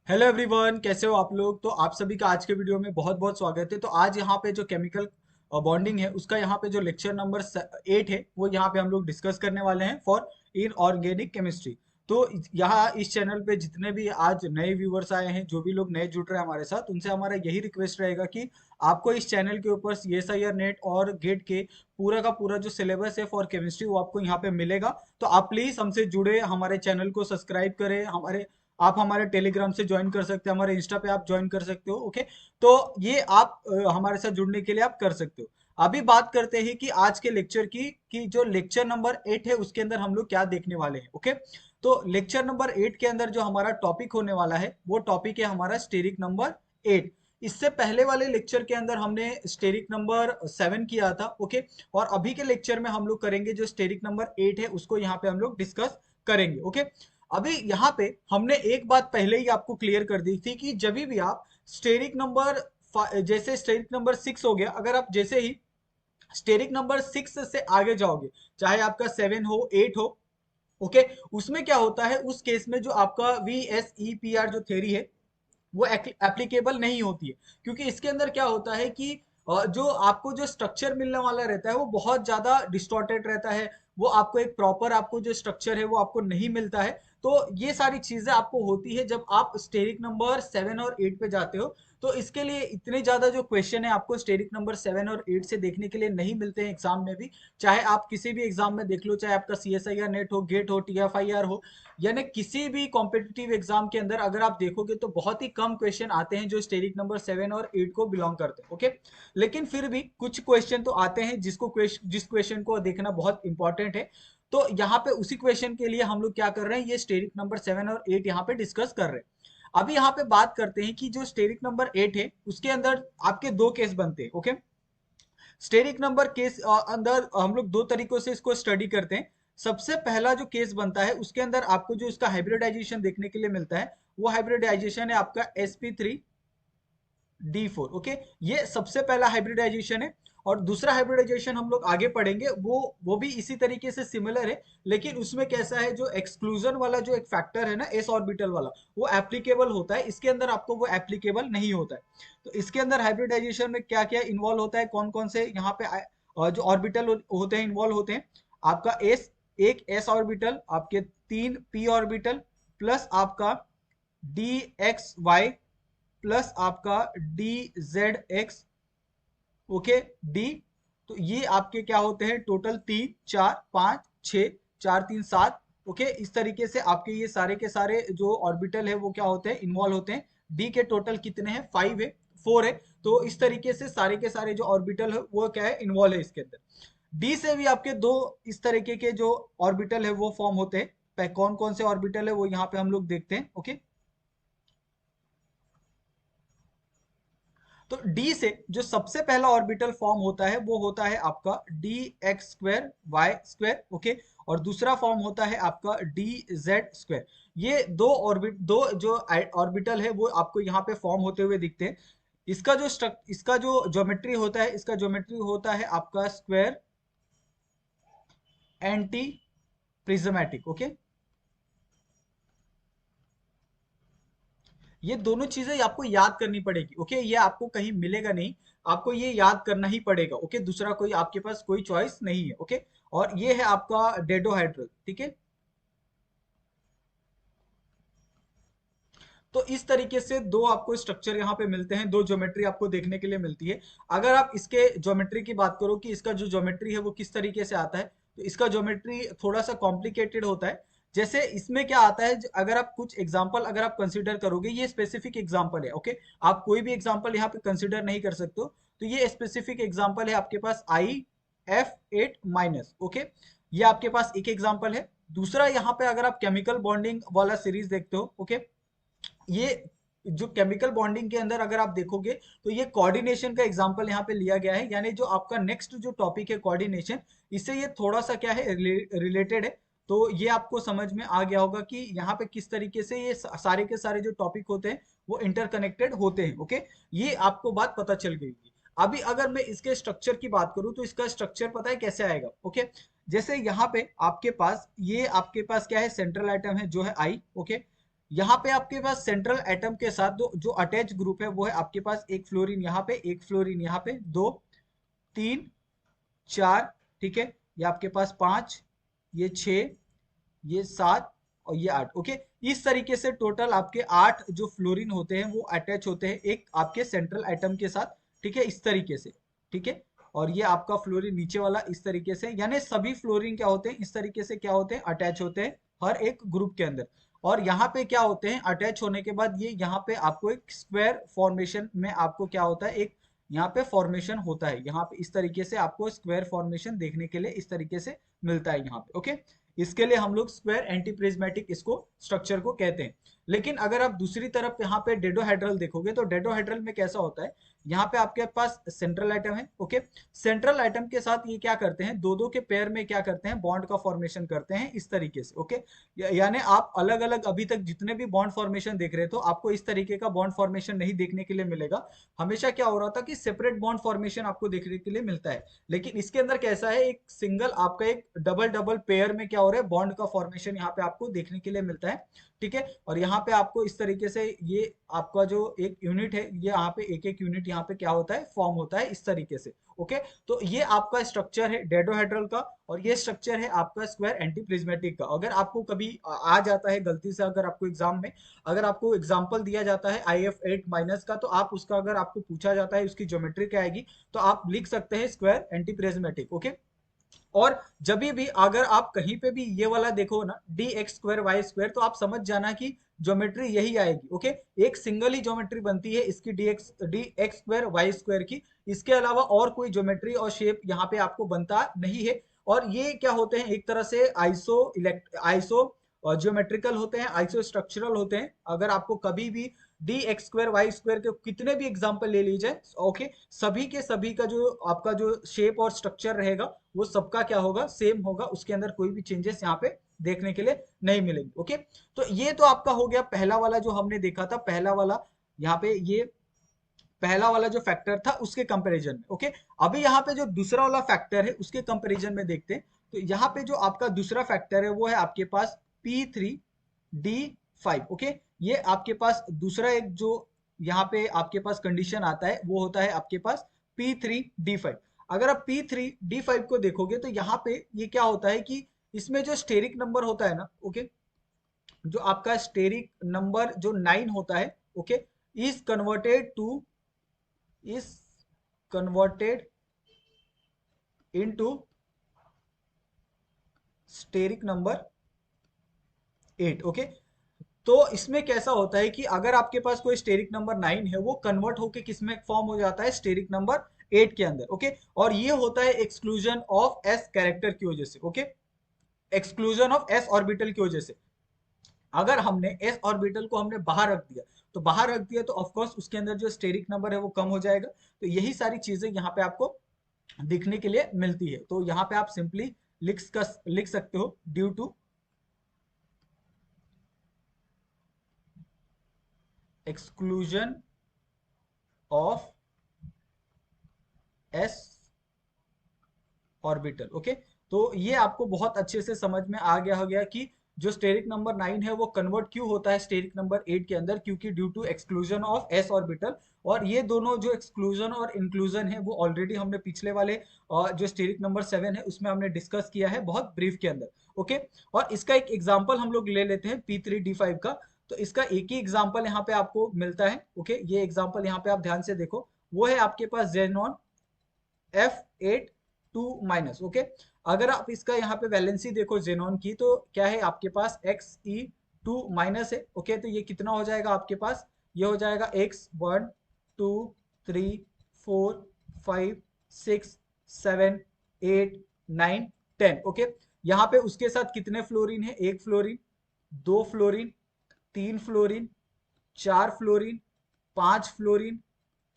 Hello everyone, कैसे हो आप लोग। तो आप सभी का आज के वीडियो में बहुत बहुत स्वागत है। तो आज यहाँ पे जो केमिकल बॉन्डिंग है उसका यहाँ पे जो लेक्चर नंबर 8 है वो यहाँ पे हम लोग डिस्कस करने वाले हैं फॉर इन ऑर्गेनिक केमिस्ट्री। तो यहाँ इस चैनल पे जितने भी आज नए व्यूवर्स आए हैं, जो भी लोग नए जुड़ रहे हैं हमारे साथ, उनसे हमारा यही रिक्वेस्ट रहेगा कि आपको इस चैनल के ऊपर सीएसआईआर नेट और गेट के पूरा का पूरा जो सिलेबस है फॉर केमिस्ट्री वो आपको यहाँ पे मिलेगा। तो आप प्लीज हमसे जुड़े, हमारे चैनल को सब्सक्राइब करें। आप हमारे टेलीग्राम से ज्वाइन कर सकते हैं, हमारे इंस्टा पे आप ज्वाइन कर सकते हो। ओके, तो ये आप हमारे साथ जुड़ने के लिए आप कर सकते हो। अभी बात करते हैं कि आज के लेक्चर की, कि जो लेक्चर नंबर 8 है उसके अंदर हम लोग क्या देखने वाले हैं। ओके, तो लेक्चर नंबर 8 के अंदर जो हमारा टॉपिक होने वाला है वो टॉपिक है हमारा स्टेरिक नंबर 8। इससे पहले वाले लेक्चर के अंदर हमने स्टेरिक नंबर 7 किया था। ओके, और अभी के लेक्चर में हम लोग करेंगे जो स्टेरिक नंबर 8 है उसको यहाँ पे हम लोग डिस्कस करेंगे। ओके, अभी यहाँ पे हमने एक बात पहले ही आपको क्लियर कर दी थी कि जब भी आप स्टेरिक नंबर जैसे स्टेरिक नंबर 6 हो गया, अगर आप जैसे ही स्टेरिक नंबर 6 से आगे जाओगे, चाहे आपका 7 हो 8 हो, ओके, उसमें क्या होता है, उस केस में जो आपका VSEPR जो थ्योरी है वो एप्लीकेबल नहीं होती है। क्योंकि इसके अंदर क्या होता है कि जो आपको जो स्ट्रक्चर मिलने वाला रहता है वो बहुत ज्यादा डिस्टॉर्टेड रहता है। वो आपको एक प्रॉपर आपको जो स्ट्रक्चर है वो आपको नहीं मिलता है। तो ये सारी चीजें आपको होती है जब आप स्टेरिक नंबर 7 और 8 पे जाते हो। तो इसके लिए इतने ज्यादा जो क्वेश्चन है आपको स्टेरिक नंबर 7 और 8 से देखने के लिए नहीं मिलते हैं एग्जाम में भी। चाहे आप किसी भी एग्जाम में देख लो, चाहे आपका CSIR नेट हो, गेट हो, TFIR हो, यानी किसी भी कॉम्पिटिटिव एग्जाम के अंदर अगर आप देखोगे तो बहुत ही कम क्वेश्चन आते हैं जो स्टेरिक नंबर 7 और 8 को बिलोंग करते हैं। ओके, लेकिन फिर भी कुछ क्वेश्चन तो आते हैं जिस क्वेश्चन को देखना बहुत इंपॉर्टेंट है। तो यहाँ पे उसी क्वेश्चन के लिए हम लोग क्या कर रहे हैं, ये स्टेरिक नंबर 7 और 8 यहाँ पे डिस्कस कर रहे हैं। अभी यहाँ पे बात करते हैं कि जो स्टेरिक नंबर 8 है उसके अंदर आपके दो केस बनते हैं। ओके, स्टेरिक नंबर केस अंदर हम लोग दो तरीकों से इसको स्टडी करते हैं। सबसे पहला जो केस बनता है उसके अंदर आपको जो इसका हाइब्रिडाइजेशन देखने के लिए मिलता है वो हाइब्रिडाइजेशन है आपका sp3d4। ओके, ये सबसे पहला हाइब्रिडाइजेशन है। और दूसरा हाइब्रिडाइजेशन हम लोग आगे पढ़ेंगे, वो भी इसी तरीके से सिमिलर है। लेकिन उसमें कैसा है, जो एक्सक्लूजन वाला जो एक फैक्टर है ना, एस ऑर्बिटल वाला, वो एप्लीकेबल होता है। इसके अंदर आपको वो एप्लीकेबल नहीं होता है। तो इसके अंदर हाइब्रिडाइजेशन में क्या क्या इन्वॉल्व होता है, कौन कौन से यहाँ पे जो ऑर्बिटल होते हैं इन्वॉल्व होते हैं। आपका एक एस ऑर्बिटल, आपके 3 p ऑर्बिटल, प्लस आपका DXY, प्लस आपका DZX। Okay, D. तो ये आपके क्या होते हैं, टोटल 3 4 5 6, 4 3 7। ओके, इस तरीके से आपके ये सारे के सारे जो ऑर्बिटल है वो क्या होते हैं, इन्वॉल्व होते हैं। डी के टोटल कितने हैं, 5 है, 4 है। तो इस तरीके से सारे के सारे जो ऑर्बिटल है वो क्या है, इन्वॉल्व है इसके अंदर। डी से भी आपके दो इस तरीके के जो ऑर्बिटल है वो फॉर्म होते हैं। कौन कौन से ऑर्बिटल है वो यहाँ पे हम लोग देखते हैं। ओके, तो डी से जो सबसे पहला ऑर्बिटल फॉर्म होता है वो होता है आपका DX2Y2। ओके, और दूसरा फॉर्म होता है आपका DZ2। ये दो जो ऑर्बिटल है वो आपको यहाँ पे फॉर्म होते हुए दिखते हैं। इसका जो ज्योमेट्री होता है, इसका ज्योमेट्री होता है आपका स्क्वायर एंटी प्रिज्मेटिक। ओके, ये दोनों चीजें आपको याद करनी पड़ेगी। ओके, ये आपको कहीं मिलेगा नहीं, आपको ये याद करना ही पड़ेगा। ओके, दूसरा कोई आपके पास कोई चॉइस नहीं है। ओके, और ये है आपका डेडोहाइड्रल। ठीक है, तो इस तरीके से दो आपको स्ट्रक्चर यहाँ पे मिलते हैं, दो ज्योमेट्री आपको देखने के लिए मिलती है। अगर आप इसके ज्योमेट्री की बात करो कि इसका जो ज्योमेट्री है वो किस तरीके से आता है, तो इसका ज्योमेट्री थोड़ा सा कॉम्प्लिकेटेड होता है। जैसे इसमें क्या आता है, अगर आप कुछ एग्जांपल अगर आप कंसीडर करोगे, ये स्पेसिफिक एग्जांपल है। ओके, आप कोई भी एग्जांपल यहाँ पे कंसीडर नहीं कर सकते हो। तो ये स्पेसिफिक एग्जांपल है आपके पास IF8 माइनस। ओके, ये आपके पास एक एग्जांपल है। दूसरा यहाँ पे अगर आप केमिकल बॉन्डिंग वाला सीरीज देखते हो, ओके, ये जो केमिकल बॉन्डिंग के अंदर अगर आप देखोगे तो ये कोऑर्डिनेशन का एग्जांपल यहाँ पे लिया गया है। यानी जो आपका नेक्स्ट जो टॉपिक है कोऑर्डिनेशन, इससे ये थोड़ा सा क्या है, रिलेटेड है। तो ये आपको समझ में आ गया होगा कि यहाँ पे किस तरीके से ये सारे के सारे जो टॉपिक होते हैं वो इंटरकनेक्टेड होते हैं। ओके, ये आपको बात पता चल गई होगी। अभी अगर मैं इसके स्ट्रक्चर की बात करूं तो इसका स्ट्रक्चर पता है कैसे आएगा। ओके, जैसे यहाँ पे आपके पास क्या है, सेंट्रल आइटम है जो है आई। ओके, यहाँ पे आपके पास सेंट्रल एटम के साथ जो अटैच ग्रुप है वो है आपके पास एक फ्लोरीन यहाँ पे, एक फ्लोरीन यहाँ पे, दो, तीन, चार, ठीक है, ये आपके पास पांच, ये छः, ये सात और ये आठ। ओके, इस तरीके से टोटल आपके आठ जो फ्लोरीन होते हैं वो अटैच होते हैं एक आपके सेंट्रल एटम के साथ, ठीक है, इस तरीके से, ठीक है। और ये आपका फ्लोरीन नीचे वाला इस तरीके से, यानी सभी फ्लोरीन क्या होते हैं इस तरीके से क्या होते हैं अटैच होते हैं हर एक ग्रुप के अंदर। और यहाँ पे क्या होते हैं अटैच होने के बाद ये यहाँ पे आपको एक स्क्वायर फॉर्मेशन में आपको क्या होता है, एक यहाँ पे फॉर्मेशन होता है, यहाँ पे इस तरीके से आपको स्क्वायर फॉर्मेशन देखने के लिए इस तरीके से मिलता है यहाँ पे। ओके, इसके लिए हम लोग स्क्वायर एंटीप्रिज्मेटिक इसको स्ट्रक्चर को कहते हैं। लेकिन अगर आप दूसरी तरफ यहाँ पे डेडोहेड्रल देखोगे तो डेडोहेड्रल में कैसा होता है, यहाँ पे आपके पास सेंट्रल एटम है। ओके, सेंट्रल एटम के साथ ये क्या करते हैं, दो दो के पेयर में क्या करते हैं बॉन्ड का फॉर्मेशन करते हैं इस तरीके से। ओके, यानी आप अलग अलग अभी तक जितने भी बॉन्ड फॉर्मेशन देख रहे हो तो आपको इस तरीके का बॉन्ड फॉर्मेशन नहीं देखने के लिए मिलेगा। हमेशा क्या हो रहा था कि सेपरेट बॉन्ड फॉर्मेशन आपको देखने के लिए मिलता है। लेकिन इसके अंदर कैसा है, एक सिंगल आपका एक डबल डबल पेयर में क्या हो रहा है बॉन्ड का फॉर्मेशन यहाँ पे आपको देखने के लिए मिलता है, ठीक है। और यहाँ पे आपको इस तरीके से ये आपका जो एक यूनिट है ये यहाँ पे एक एक यूनिट यहाँ पे क्या होता है फॉर्म होता है इस तरीके से। ओके, तो ये आपका स्ट्रक्चर है डेडोहेड्रल का और ये स्ट्रक्चर है आपका स्क्वायर एंटीप्रिज्मेटिक का। अगर आपको कभी आ जाता है गलती से, अगर आपको एग्जाम में अगर आपको एग्जाम्पल दिया जाता है IF8 माइनस का, तो आप उसका अगर आपको पूछा जाता है उसकी ज्योमेट्री क्या आएगी तो आप लिख सकते हैं स्क्वायर एंटीप्रिज्मेटिक। ओके, और जब भी अगर आप कहीं पे भी ये वाला देखो ना dx² y² तो आप समझ जाना कि ज्योमेट्री यही आएगी। ओके, एक सिंगल ही ज्योमेट्री बनती है इसकी dx² y² की, इसके अलावा और कोई ज्योमेट्री और शेप यहाँ पे आपको बनता नहीं है। और ये क्या होते हैं एक तरह से आइसो ज्योमेट्रिकल होते हैं, आइसो स्ट्रक्चरल होते हैं। अगर आपको कभी भी dx² y² के कितने भी एग्जाम्पल ले लीजिए, ओके, सभी के सभी का जो आपका जो शेप और स्ट्रक्चर रहेगा वो सबका क्या होगा सेम होगा, उसके अंदर कोई भी चेंजेस यहाँ पे देखने के लिए नहीं मिलेंगे। ओके, तो ये तो आपका हो गया पहला वाला जो हमने देखा था, पहला वाला यहाँ पे ये पहला वाला जो फैक्टर था उसके कंपैरिजन में। ओके, अभी यहाँ पे जो दूसरा वाला फैक्टर है उसके कंपैरिजन में देखते हैं। तो यहाँ पे जो आपका दूसरा फैक्टर है वो है आपके पास P3D5। ओके, ये आपके पास दूसरा एक जो यहाँ पे आपके पास कंडीशन आता है वो होता है आपके पास P3D5। अगर आप P3D5 को देखोगे तो यहाँ पे ये क्या होता है कि इसमें जो स्टेरिक नंबर होता है ना, ओके, जो आपका स्टेरिक नंबर जो 9 होता है, okay, is converted to is converted into steric number 8। Okay, तो इसमें कैसा होता है कि अगर आपके पास कोई स्टेरिक नंबर 9 है वो कन्वर्ट होके किस में फॉर्म हो जाता है स्टेरिक नंबर 8 के अंदर। ओके, और ये होता है एक्सक्लूजन ऑफ s कैरेक्टर की वजह से। Okay, exclusion of s orbital की वजह से। अगर हमने s ऑर्बिटल को हमने बाहर रख दिया तो बाहर रख दिया तो ऑफ कोर्स उसके अंदर जो स्टेरिक नंबर है वो कम हो जाएगा। तो यही सारी चीजें यहाँ पे आपको दिखने के लिए मिलती है। तो यहाँ पे आप सिंपली लिख सकते हो due to exclusion of s orbital. Okay, तो ये आपको बहुत अच्छे से समझ में आ गया हो गया कि जो स्टेरिक नंबर 9 है वो कन्वर्ट क्यों होता है स्टेरिक नंबर 8 के अंदर, क्योंकि due to exclusion of s orbital. और ये दोनों जो एक्सक्लूजन और इंक्लूजन है वो ऑलरेडी हमने पिछले वाले जो स्टेरिक नंबर 7 है उसमें हमने डिस्कस किया है बहुत ब्रीफ के अंदर। ओके, और इसका एक एग्जाम्पल हम लोग ले लेते हैं P3D5 का। तो इसका एक ही एग्जाम्पल यहाँ पे आपको मिलता है। ओके, ये एग्जाम्पल यहाँ पे आप ध्यान से देखो, वो है आपके पास जेनॉन F8 2-। ओके, अगर आप इसका यहाँ पे वैलेंसी देखो जेनॉन की तो क्या है आपके पास Xe2- है। ओके, तो ये कितना हो जाएगा आपके पास, ये हो जाएगा X1 2 3 4 5 6 7 8 9 10। ओके, यहाँ पे उसके साथ कितने फ्लोरीन है, एक फ्लोरीन, दो फ्लोरीन, तीन फ्लोरीन, चार फ्लोरीन, पांच फ्लोरीन,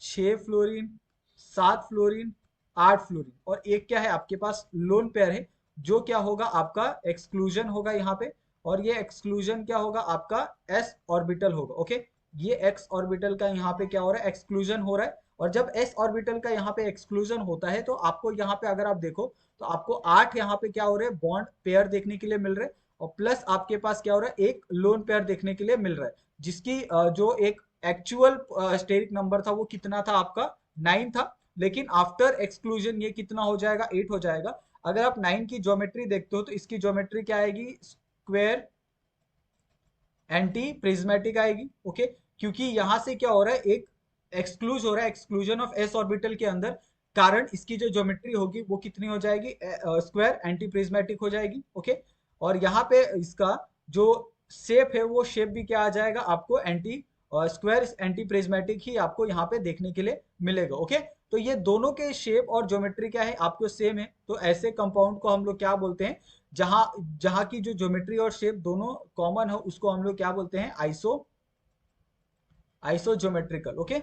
छह फ्लोरीन, सात फ्लोरीन, आठ फ्लोरीन, और एक क्या है आपके पास लोन पेयर है जो क्या होगा आपका एक्सक्लूजन होगा यहाँ पे। और ये एक्सक्लूजन क्या होगा आपका एस ऑर्बिटल होगा। ओके, ये एक्स ऑर्बिटल का यहाँ पे क्या हो रहा है एक्सक्लूजन हो रहा है। और जब एस ऑर्बिटल का यहाँ पे एक्सक्लूजन होता है तो आपको यहाँ पे अगर आप देखो तो आपको 8 यहाँ पे क्या हो रहे हैं बॉन्ड पेयर देखने के लिए मिल रहे हैं। और प्लस आपके पास क्या हो रहा है, एक लोन पेयर देखने के लिए मिल रहा है, जिसकी जो एक एक्चुअल स्टेरिक नंबर था वो कितना था आपका 9 था, लेकिन आफ्टर एक्सक्लूजन ये कितना हो जाएगा 8 हो जाएगा। अगर आप 9 की ज्योमेट्री देखते हो तो इसकी ज्योमेट्री क्या आएगी, स्क्वायर एंटी प्रिज्मेटिक आएगी। ओके, क्योंकि यहां से क्या हो रहा है, एक एक्सक्लूज हो रहा है, एक्सक्लूजन ऑफ एस ऑर्बिटल के अंदर, कारण इसकी जो ज्योमेट्री होगी वो कितनी हो जाएगी, स्क्वायर एंटी प्रिज्मेटिक हो जाएगी। ओके, और यहाँ पे इसका जो शेप है वो शेप भी क्या आ जाएगा आपको, एंटी स्क्वायर एंटी प्रिज्मेटिक ही आपको यहाँ पे देखने के लिए मिलेगा। ओके, तो ये दोनों के शेप और ज्योमेट्री क्या है आपको सेम है, तो ऐसे कंपाउंड को हम लोग क्या बोलते हैं, जहां जहां की जो ज्योमेट्री और शेप दोनों कॉमन हो उसको हम लोग क्या बोलते हैं, आइसोज्योमेट्रिकल। ओके,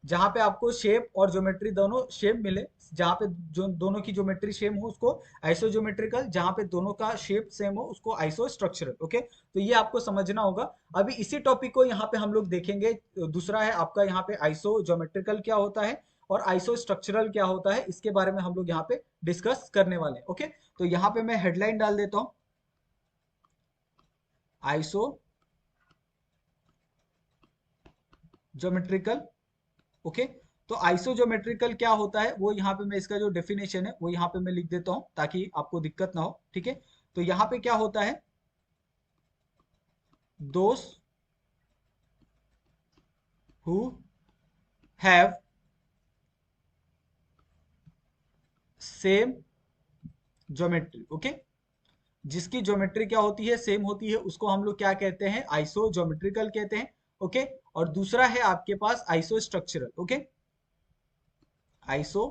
जहां पे आपको शेप और ज्योमेट्री दोनों शेप मिले, जहां पे जो दोनों की ज्योमेट्री सेम हो उसको आइसोज्योमेट्रिकल, जहां पे दोनों का शेप सेम हो उसको आइसोस्ट्रक्चरल। ओके, तो ये आपको समझना होगा। अभी इसी टॉपिक को यहाँ पे हम लोग देखेंगे। दूसरा है आपका यहाँ पे आइसोज्योमेट्रिकल क्या होता है और आइसोस्ट्रक्चरल क्या होता है, इसके बारे में हम लोग यहाँ पे डिस्कस करने वाले हैं। ओके, तो यहाँ पे मैं हेडलाइन डाल देता हूँ, आइसो ज्योमेट्रिकल। ओके, तो आइसोज्योमेट्रिकल क्या होता है वो यहाँ पे मैं इसका जो डेफिनेशन है वो यहाँ पे मैं लिख देता हूँ ताकि आपको दिक्कत ना हो। ठीक है, तो यहाँ पे क्या होता है, those who have same geometry. Okay, जिसकी ज्योमेट्री क्या होती है, सेम होती है, उसको हम लोग क्या कहते हैं, आइसोज्योमेट्रिकल कहते हैं। ओके, और दूसरा है आपके पास isostructural. Okay, iso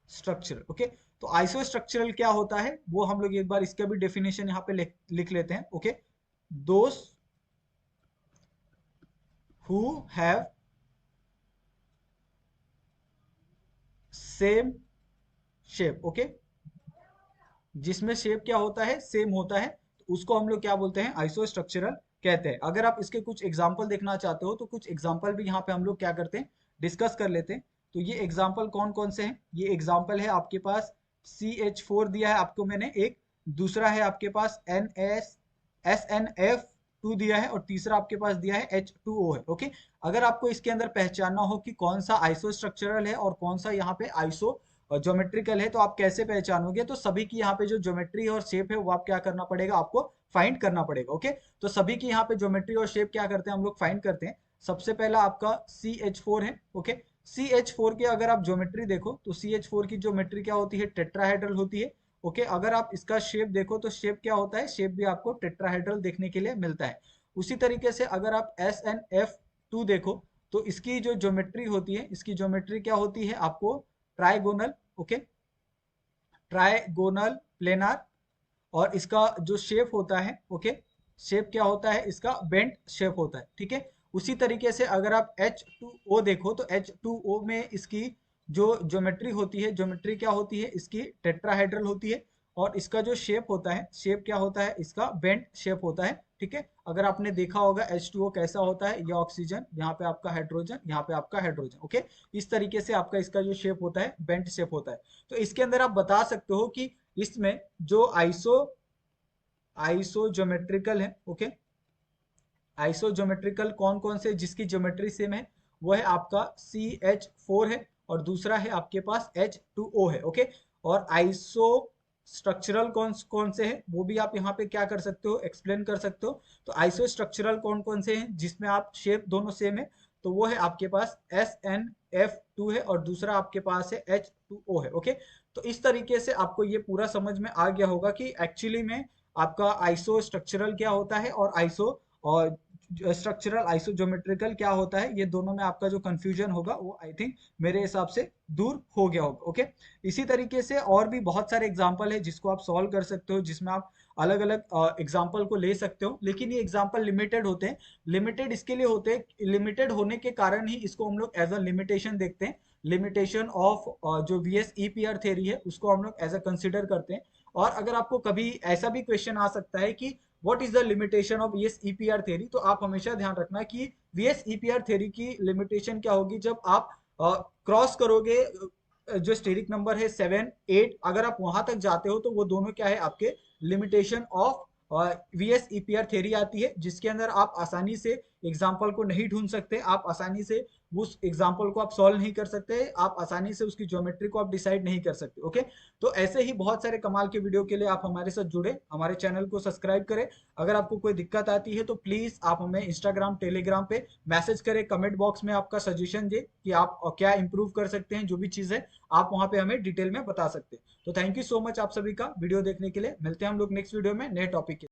structural. Okay, तो आइसोस्ट्रक्चरल क्या होता है वो हम लोग एक बार इसका भी डेफिनेशन यहाँ पे लिख लेते हैं। Okay, those who have same shape. Okay, जिसमें शेप क्या होता है, सेम होता है, तो उसको हम लोग क्या बोलते हैं, आइसोस्ट्रक्चरल कहते हैं। अगर आप इसके कुछ एग्जांपल देखना चाहते हो तो कुछ एग्जांपल भी यहाँ पे हम लोग क्या करते हैं, डिस्कस कर लेते हैं। तो ये एग्जांपल कौन कौन से हैं, ये एग्जांपल है आपके पास CH4 दिया है आपको मैंने एक, दूसरा है आपके पास SNF2 दिया है, और तीसरा आपके पास दिया है H2O है। ओके, अगर आपको इसके अंदर पहचानना हो कि कौन सा आइसोस्ट्रक्चरल है और कौन सा यहाँ पे आइसो और ज्योमेट्रिकल है, तो आप कैसे पहचानोगे, तो सभी की यहाँ पे जो ज्योमेट्री और शेप है वो आप क्या करना पड़ेगा, आपको फाइंड करना पड़ेगा। ओके, तो सभी की यहाँ पे ज्योमेट्री और शेप क्या करते हैं हम लोग, फाइंड करते हैं। सबसे पहला आपका CH4 है। ओके, CH4 के अगर आप ज्योमेट्री देखो तो CH4 की ज्योमेट्री क्या होती है, टेट्राहेड्रल होती है। ओके, अगर आप इसका शेप देखो तो शेप क्या होता है, शेप भी आपको टेट्राहेड्रल देखने के लिए मिलता है। उसी तरीके से अगर आप SNF2 देखो तो इसकी जो ज्योमेट्री होती है, इसकी ज्योमेट्री क्या होती है आपको, ट्राइगोनल। ओके, ट्राइगोनल प्लेनार, और इसका जो शेप होता है, ओके, शेप क्या होता है इसका, बेंट शेप होता है। ठीक है, उसी तरीके से अगर आप H2O देखो तो H2O में इसकी जो ज्योमेट्री होती है, ज्योमेट्री क्या होती है इसकी, टेट्राहेड्रल होती है, और इसका जो शेप होता है, शेप क्या होता है इसका, बेंट शेप होता है। ठीक है, अगर आपने देखा होगा H2O कैसा होता है, ये ऑक्सीजन, यहाँ पे आपका हाइड्रोजन, यहाँ पे आपका हाइड्रोजन। ओके, इस तरीके से आपका इसका जो शेप होता है बेंट शेप होता है। तो इसके अंदर आप बता सकते हो कि इसमें जो आइसो ज्योमेट्रिकल है। ओके, आइसोज्योमेट्रिकल कौन कौन से जिसकी ज्योमेट्री सेम है, वो है आपका CH4 है, और दूसरा है आपके पास H2O है। ओके, और आइसो स्ट्रक्चरल कौन कौन से हैं वो भी आप यहाँ पे क्या कर सकते हो, एक्सप्लेन कर सकते हो। तो आइसो स्ट्रक्चरल कौन कौन से हैं जिसमें आप शेप दोनों सेम है, तो वो है आपके पास SNF2 है, और दूसरा आपके पास है H2O है। ओके, तो इस तरीके से आपको ये पूरा समझ में आ गया होगा कि एक्चुअली में आपका आइसो स्ट्रक्चरल क्या होता है और आइसो और स्ट्रक्चरल आइसोज्योमेट्रिकल क्या होता है, ये दोनों में आपका जो कंफ्यूजन होगा वो आई थिंक मेरे हिसाब से दूर हो गया होगा। ओके, इसी तरीके से और भी बहुत सारे एग्जाम्पल है जिसको आप सॉल्व कर सकते हो, जिसमें आप अलग अलग एग्जाम्पल को ले सकते हो, लेकिन ये एग्जाम्पल लिमिटेड होते हैं। लिमिटेड इसके लिए होते हैं, लिमिटेड होने के कारण ही इसको हम लोग एज अ लिमिटेशन देखते हैं। लिमिटेशन ऑफ जो VSEPR थ्योरी है उसको हम लोग एज अ कंसिडर करते हैं। और अगर आपको कभी ऐसा भी क्वेश्चन आ सकता है कि what is the limitation of VSEPR theory, तो आप हमेशा ध्यान रखना कि VSEPR थ्योरी की लिमिटेशन क्या होगी, जब आप क्रॉस करोगे जो स्टेरिक नंबर है 7, 8, अगर आप वहां तक जाते हो तो वो दोनों क्या है आपके limitation of VSEPR theory आती है, जिसके अंदर आप आसानी से एग्जाम्पल को नहीं ढूंढ सकते, आप आसानी से उस एग्जाम्पल को आप सॉल्व नहीं कर सकते, आप आसानी से उसकी ज्योमेट्री को आप डिसाइड नहीं कर सकते। ओके, तो ऐसे ही बहुत सारे कमाल के वीडियो के लिए आप हमारे साथ जुड़े, हमारे चैनल को सब्सक्राइब करें। अगर आपको कोई दिक्कत आती है तो प्लीज आप हमें इंस्टाग्राम टेलीग्राम पे मैसेज करें, कमेंट बॉक्स में आपका सजेशन दे कि आप क्या इंप्रूव कर सकते हैं, जो भी चीज़ है आप वहां पे हमें डिटेल में बता सकते हैं। तो थैंक यू सो मच आप सभी का वीडियो देखने के लिए। मिलते हैं हम लोग नेक्स्ट वीडियो में नए टॉपिक के